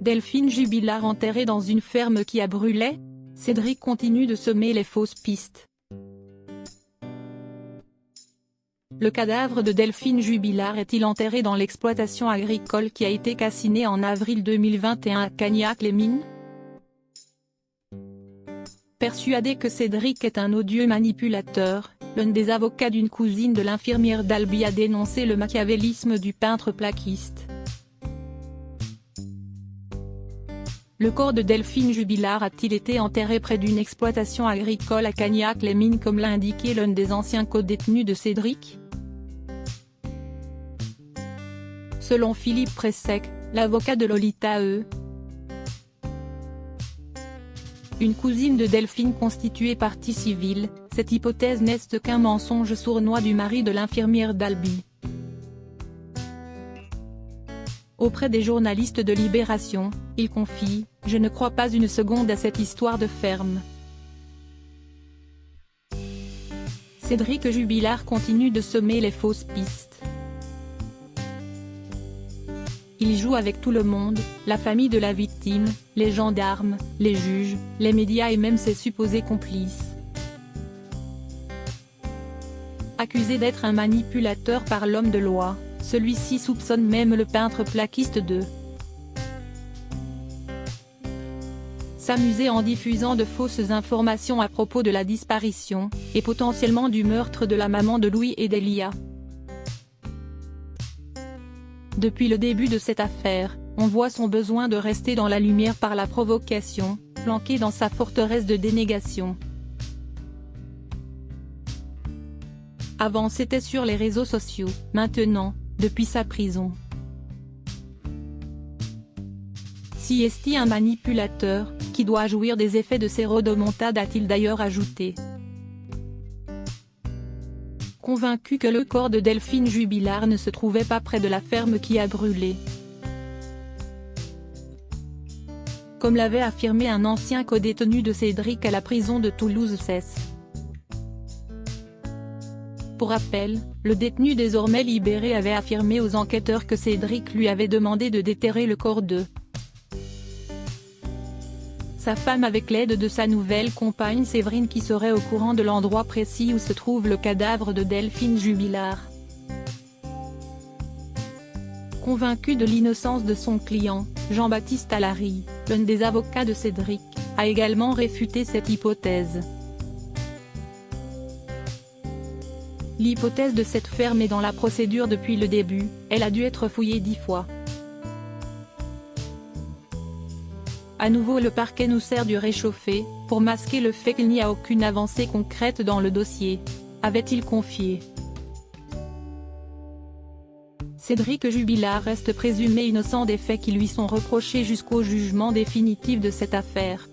Delphine Jubilard enterrée dans une ferme qui a brûlé? Cédric continue de semer les fausses pistes. Le cadavre de Delphine Jubilard est-il enterré dans l'exploitation agricole qui a été calcinée en avril 2021 à Cagnac-les-Mines? Persuadé que Cédric est un odieux manipulateur, l'un des avocats d'une cousine de l'infirmière d'Albi a dénoncé le machiavélisme du peintre plaquiste. Le corps de Delphine Jubilard a-t-il été enterré près d'une exploitation agricole à Cagnac-les-Mines comme l'a indiqué l'un des anciens codétenus de Cédric? Selon Philippe Pressec, l'avocat de Lolita une cousine de Delphine constituée partie civile, cette hypothèse n'est qu'un mensonge sournois du mari de l'infirmière d'Albi. Auprès des journalistes de Libération, il confie « Je ne crois pas une seconde à cette histoire de ferme ». Cédric Jubilard continue de semer les fausses pistes. Il joue avec tout le monde, la famille de la victime, les gendarmes, les juges, les médias et même ses supposés complices. Accusé d'être un manipulateur par l'homme de loi, celui-ci soupçonne même le peintre plaquiste de s'amuser en diffusant de fausses informations à propos de la disparition, et potentiellement du meurtre de la maman de Louis et d'Elia. Depuis le début de cette affaire, on voit son besoin de rester dans la lumière par la provocation, planqué dans sa forteresse de dénégation. Avant c'était sur les réseaux sociaux, maintenant, depuis sa prison. Si est-il un manipulateur, qui doit jouir des effets de ces rodomontades a-t-il d'ailleurs ajouté. Convaincu que le corps de Delphine Jubilard ne se trouvait pas près de la ferme qui a brûlé. Comme l'avait affirmé un ancien codétenu de Cédric à la prison de Toulouse-Cesse. Pour rappel, le détenu désormais libéré avait affirmé aux enquêteurs que Cédric lui avait demandé de déterrer le corps de sa femme avec l'aide de sa nouvelle compagne Séverine qui serait au courant de l'endroit précis où se trouve le cadavre de Delphine Jubilard. Convaincu de l'innocence de son client, Jean-Baptiste Allary, l'un des avocats de Cédric, a également réfuté cette hypothèse. L'hypothèse de cette ferme est dans la procédure depuis le début, elle a dû être fouillée 10 fois. À nouveau le parquet nous sert du réchauffé, pour masquer le fait qu'il n'y a aucune avancée concrète dans le dossier, avait-il confié. Cédric Jubilard reste présumé innocent des faits qui lui sont reprochés jusqu'au jugement définitif de cette affaire.